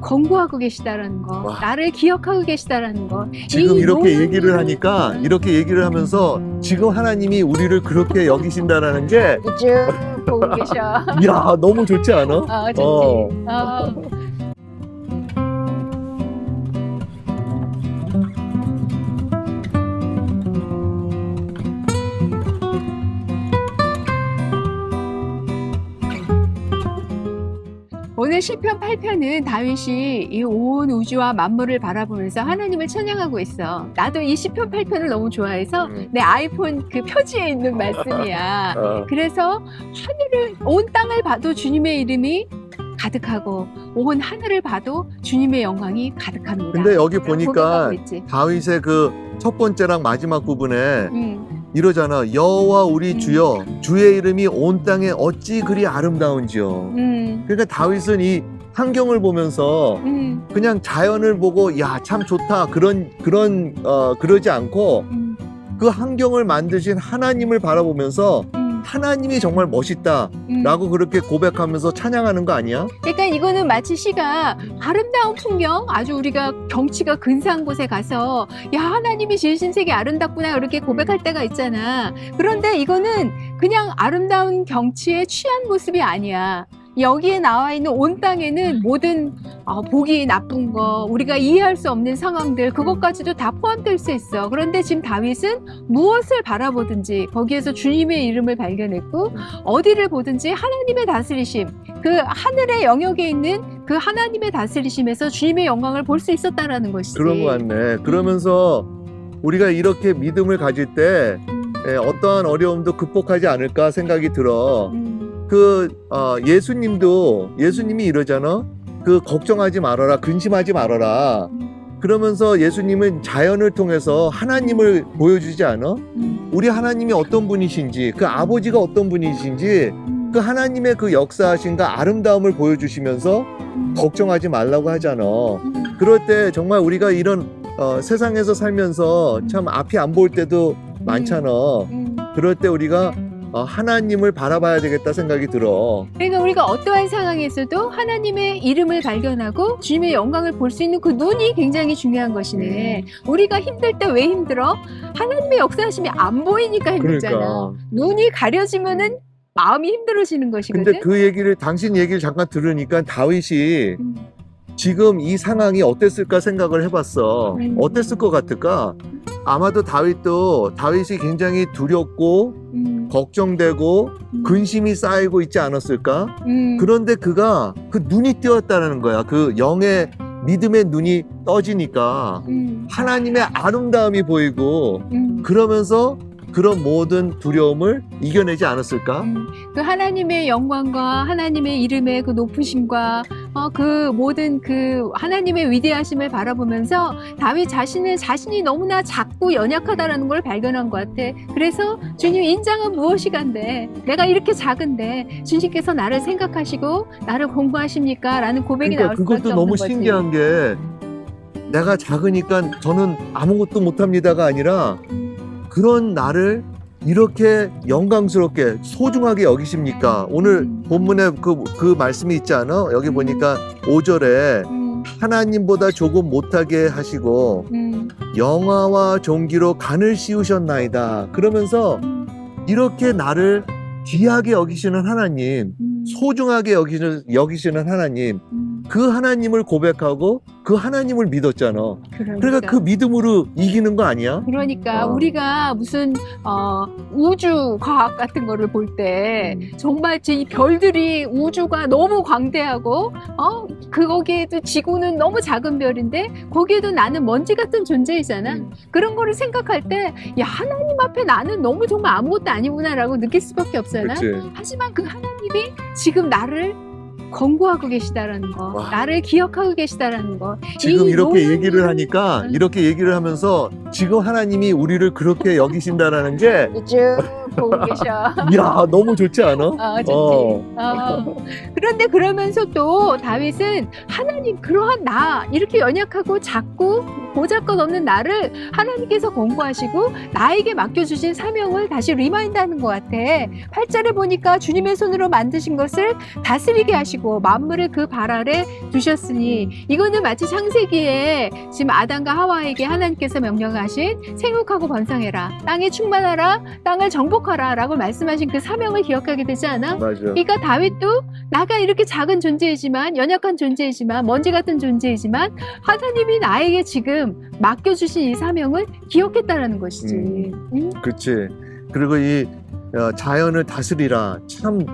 권고하고 계시다라는 거, 와. 나를 기억하고 계시다라는 거. 지금 이 이렇게 모든 얘기를 일을- 하니까 이렇게 얘기를 하면서 지금 하나님이 우리를 그렇게 여기신다라는 게 쭉 보고 계셔. 야 너무 좋지 않아? 좋지. 어. 오늘 시편 8편은 다윗이 이 온 우주와 만물을 바라보면서 하나님을 찬양하고 있어. 나도 이 시편 8편을 너무 좋아해서 내 아이폰 그 표지에 있는 말씀이야. 그래서 하늘을, 온 땅을 봐도 주님의 이름이 가득하고 온 하늘을 봐도 주님의 영광이 가득합니다. 근데 여기 라고 보니까 고백하고 있지. 다윗의 그 첫 번째랑 마지막 부분에 음, 이러잖아. 여호와 우리 주여 주의 이름이 온 땅에 어찌 그리 아름다운지요. 그러니까 다윗은 이 환경을 보면서 그냥 자연을 보고 야 참 좋다 그러지 않고 그 환경을 만드신 하나님을 바라보면서 하나님이 정말 멋있다라고 그렇게 고백하면서 찬양하는 거 아니야? 그러니까 이거는 마치 시가 아름다운 풍경, 아주 우리가 경치가 근사한 곳에 가서 야 하나님이 지으신 세계 아름답구나 이렇게 고백할 때가 있잖아. 그런데 이거는 그냥 아름다운 경치에 취한 모습이 아니야. 여기에 나와 있는 온 땅에는 모든 보기 나쁜 거, 우리가 이해할 수 없는 상황들, 그것까지도 다 포함될 수 있어. 그런데 지금 다윗은 무엇을 바라보든지 거기에서 주님의 이름을 발견했고, 어디를 보든지 하나님의 다스리심, 그 하늘의 영역에 있는 그 하나님의 다스리심에서 주님의 영광을 볼 수 있었다라는 것이지. 그런 거 같네. 그러면서 우리가 이렇게 믿음을 가질 때 어떠한 어려움도 극복하지 않을까 생각이 들어. 예수님이 이러잖아. 그 걱정하지 말아라, 근심하지 말아라. 그러면서 예수님은 자연을 통해서 하나님을 보여주지 않아? 우리 하나님이 어떤 분이신지, 그 아버지가 어떤 분이신지, 그 하나님의 그 역사하신가 아름다움을 보여주시면서 걱정하지 말라고 하잖아. 그럴 때 정말 우리가 이런 세상에서 살면서 참 앞이 안 보일 때도 많잖아. 그럴 때 우리가 하나님을 바라봐야 되겠다 생각이 들어. 그러니까 우리가 어떠한 상황에서도 하나님의 이름을 발견하고 주님의 영광을 볼 수 있는 그 눈이 굉장히 중요한 것이네. 우리가 힘들 때 왜 힘들어? 하나님의 역사하심이 안 보이니까 힘들잖아. 그러니까. 눈이 가려지면은 마음이 힘들어지는 것이거든. 근데 그 얘기를 당신 얘기를 잠깐 들으니까 다윗이 지금 이 상황이 어땠을까 생각을 해봤어. 어땠을 것 같을까? 아마도 다윗이 굉장히 두렵고 걱정되고 근심이 쌓이고 있지 않았을까? 그런데 그가 그 눈이 띄었다는 거야. 그 영의 믿음의 눈이 떠지니까 하나님의 아름다움이 보이고 그러면서 그런 모든 두려움을 이겨내지 않았을까? 그 하나님의 영광과 하나님의 이름의 그 높으심과 그 모든 그 하나님의 위대하심을 바라보면서 다윗 자신이 너무나 작고 연약하다라는 걸 발견한 것 같아. 그래서 주님 인장은 무엇이간데 내가 이렇게 작은데 주님께서 나를 생각하시고 나를 공부하십니까? 라는 고백이 나올 수밖에 그것도 없는 너무 거지. 신기한 게 내가 작으니까 저는 아무것도 못합니다가 아니라 그런 나를 이렇게 영광스럽게 소중하게 여기십니까? 오늘 본문에 그 말씀이 있지 않아? 여기 보니까 5절에 하나님보다 조금 못하게 하시고 영화와 종기로 간을 씌우셨나이다. 그러면서 이렇게 나를 귀하게 여기시는 하나님, 소중하게 여기시는 하나님, 그 하나님을 고백하고 그 하나님을 믿었잖아. 그러니까 그 믿음으로 이기는 거 아니야? 그러니까 우리가 무슨 우주 과학 같은 거를 볼 때 정말 이 별들이 우주가 너무 광대하고 거기에도 지구는 너무 작은 별인데 거기에도 나는 먼지 같은 존재이잖아. 그런 거를 생각할 때 야 하나님 앞에 나는 너무 정말 아무것도 아니구나라고 느낄 수밖에 없잖아. 그치. 하지만 그 하나님이 지금 나를 권고하고 계시다라는 거, 와. 나를 기억하고 계시다라는 거. 지금 이 이렇게 모든 얘기를 일을- 하니까 이렇게 얘기를 하면서 지금 하나님이 우리를 그렇게 여기신다라는 게 쭉 보고 계셔. 야 너무 좋지 않아? 좋지. 그런데 그러면서 또 다윗은 하나님 그러한 나 이렇게 연약하고 작고 보잘것없는 나를 하나님께서 권고하시고 나에게 맡겨주신 사명을 다시 리마인드하는 것 같아. 8절에 보니까 주님의 손으로 만드신 것을 다스리게 하시고 만물을 그 발 아래 두셨으니, 이거는 마치 창세기에 지금 아담과 하와에게 하나님께서 명령하신 생육하고 번성해라, 땅에 충만하라, 땅을 정복하라 라고 말씀하신 그 사명을 기억하게 되지 않아? 맞아. 그러니까 다윗도 나가 이렇게 작은 존재이지만, 연약한 존재이지만, 먼지 같은 존재이지만 하나님이 나에게 지금 맡겨주신 이 사명을 기억했다라는 것이지. 응? 그렇지. 그리고 이 자연을 다스리라, 참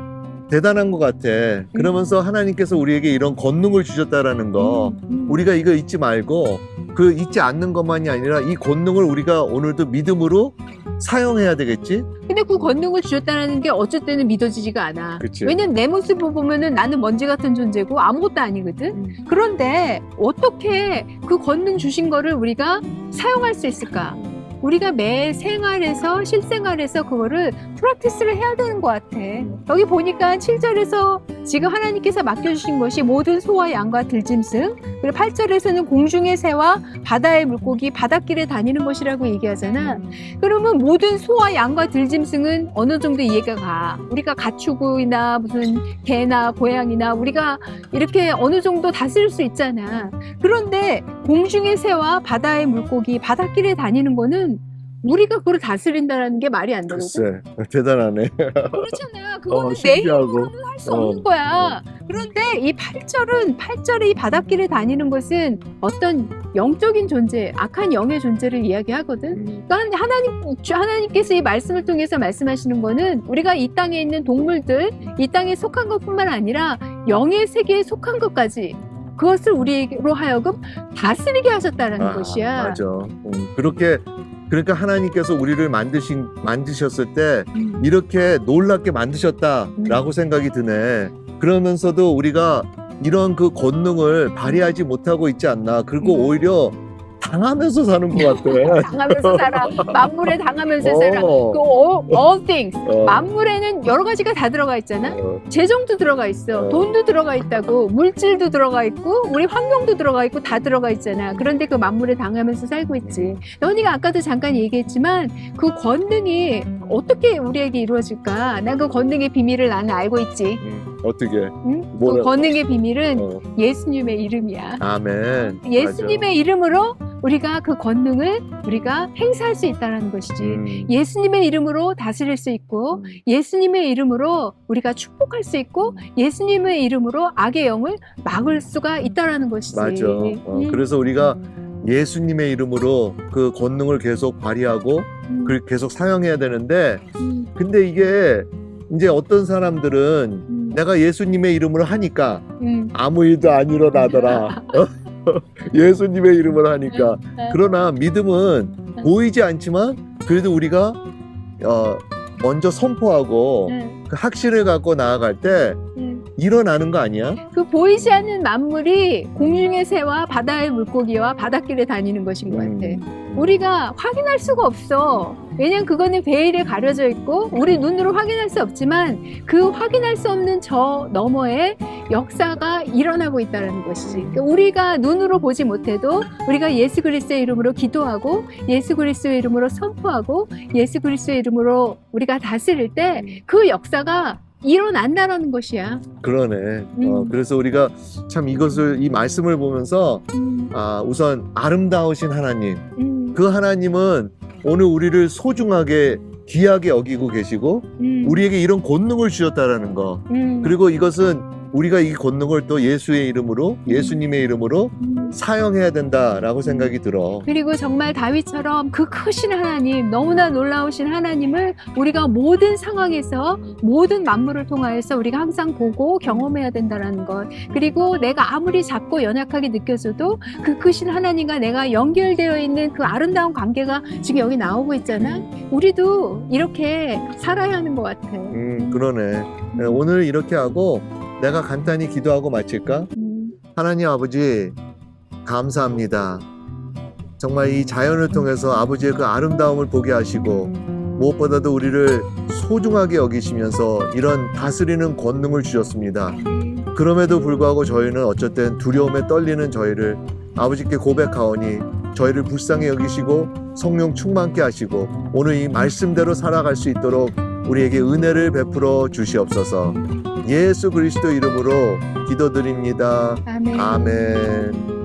대단한 것 같아. 그러면서 하나님께서 우리에게 이런 권능을 주셨다라는 거, 우리가 이거 잊지 말고, 그 잊지 않는 것만이 아니라 이 권능을 우리가 오늘도 믿음으로 사용해야 되겠지? 근데 그 권능을 주셨다는 게 어쩔 때는 믿어지지가 않아. 그치. 왜냐면 내 모습을 보면은 나는 먼지 같은 존재고 아무것도 아니거든. 그런데 어떻게 그 권능 주신 거를 우리가 사용할 수 있을까? 우리가 매 생활에서, 실생활에서 그거를 프랙티스를 해야 되는 것 같아. 여기 보니까 7절에서 지금 하나님께서 맡겨주신 것이 모든 소와 양과 들짐승, 그리고 8절에서는 공중의 새와 바다의 물고기, 바닷길에 다니는 것이라고 얘기하잖아. 그러면 모든 소와 양과 들짐승은 어느 정도 이해가 가. 우리가 가축이나 무슨 개나 고양이나 우리가 이렇게 어느 정도 다스릴 수 있잖아. 그런데 공중의 새와 바다의 물고기, 바닷길에 다니는 거는 우리가 그걸 다스린다는 게 말이 안 되거든. 글쎄, 대단하네. 그렇잖아. 그거는 내 신기하고. 힘으로는 할 수 없는 거야. 그런데 이 8절에 이 바닷길에 다니는 것은 어떤 영적인 존재, 악한 영의 존재를 이야기하거든. 그러니까 하나님께서 이 말씀을 통해서 말씀하시는 거는 우리가 이 땅에 있는 동물들, 이 땅에 속한 것뿐만 아니라 영의 세계에 속한 것까지, 그것을 우리로 하여금 다스리게 하셨다는 것이야. 맞아. 그러니까 하나님께서 우리를 만드셨을 때 이렇게 놀랍게 만드셨다라고 생각이 드네. 그러면서도 우리가 이런 그 권능을 발휘하지 못하고 있지 않나. 그리고 오히려 당하면서 사는 것 같아. 당하면서 살아. 만물에 당하면서 살아. 그 all things. 만물에는 여러 가지가 다 들어가 있잖아. 재정도 들어가 있어. 돈도 들어가 있다고. 물질도 들어가 있고, 우리 환경도 들어가 있고, 다 들어가 있잖아. 그런데 그 만물에 당하면서 살고 있지. 연희가 아까도 잠깐 얘기했지만 그 권능이 어떻게 우리에게 이루어질까? 난 그 권능의 비밀을 나는 알고 있지. 어떻게? 응? 그 권능의 비밀은 예수님의 이름이야. 아멘. 예수님의 이름으로 우리가 그 권능을 우리가 행사할 수 있다는 것이지. 예수님의 이름으로 다스릴 수 있고, 예수님의 이름으로 우리가 축복할 수 있고, 예수님의 이름으로 악의 영을 막을 수가 있다는 것이지. 맞아. 그래서 우리가 예수님의 이름으로 그 권능을 계속 발휘하고 계속 사용해야 되는데, 근데 이게 이제 어떤 사람들은 내가 예수님의 이름으로 하니까 아무 일도 안 일어나더라. 예수님의 이름으로 하니까. 그러나 믿음은 보이지 않지만 그래도 우리가 먼저 선포하고 그 확신을 갖고 나아갈 때 일어나는 거 아니야? 그 보이지 않는 만물이 공중의 새와 바다의 물고기와 바닷길에 다니는 것인 것 같아. 우리가 확인할 수가 없어. 왜냐면 그거는 베일에 가려져 있고 우리 눈으로 확인할 수 없지만 그 확인할 수 없는 저 너머에 역사가 일어나고 있다는 것이지. 그러니까 우리가 눈으로 보지 못해도 우리가 예수 그리스도의 이름으로 기도하고 예수 그리스도의 이름으로 선포하고 예수 그리스도의 이름으로 우리가 다스릴 때 그 역사가 일어난다는 것이야. 그러네. 그래서 우리가 참 이 말씀을 보면서 우선 아름다우신 하나님, 그 하나님은 오늘 우리를 소중하게 귀하게 여기고 계시고 우리에게 이런 권능을 주셨다라는 거. 그리고 이것은 우리가 이 권능을 또 예수의 이름으로, 예수님의 이름으로 사용해야 된다라고 생각이 들어. 그리고 정말 다윗처럼 그 크신 하나님, 너무나 놀라우신 하나님을 우리가 모든 상황에서 모든 만물을 통하여서 우리가 항상 보고 경험해야 된다는 것. 그리고 내가 아무리 작고 연약하게 느껴져도 그 크신 하나님과 내가 연결되어 있는 그 아름다운 관계가 지금 여기 나오고 있잖아. 우리도 이렇게 살아야 하는 것 같아. 그러네. 오늘 이렇게 하고 내가 간단히 기도하고 마칠까? 하나님 아버지, 감사합니다. 정말 이 자연을 통해서 아버지의 그 아름다움을 보게 하시고 무엇보다도 우리를 소중하게 여기시면서 이런 다스리는 권능을 주셨습니다. 그럼에도 불구하고 저희는 어쨌든 두려움에 떨리는 저희를 아버지께 고백하오니 저희를 불쌍히 여기시고 성령 충만케 하시고 오늘 이 말씀대로 살아갈 수 있도록 우리에게 은혜를 베풀어 주시옵소서. 예수 그리스도 이름으로 기도드립니다. 아멘. 아멘.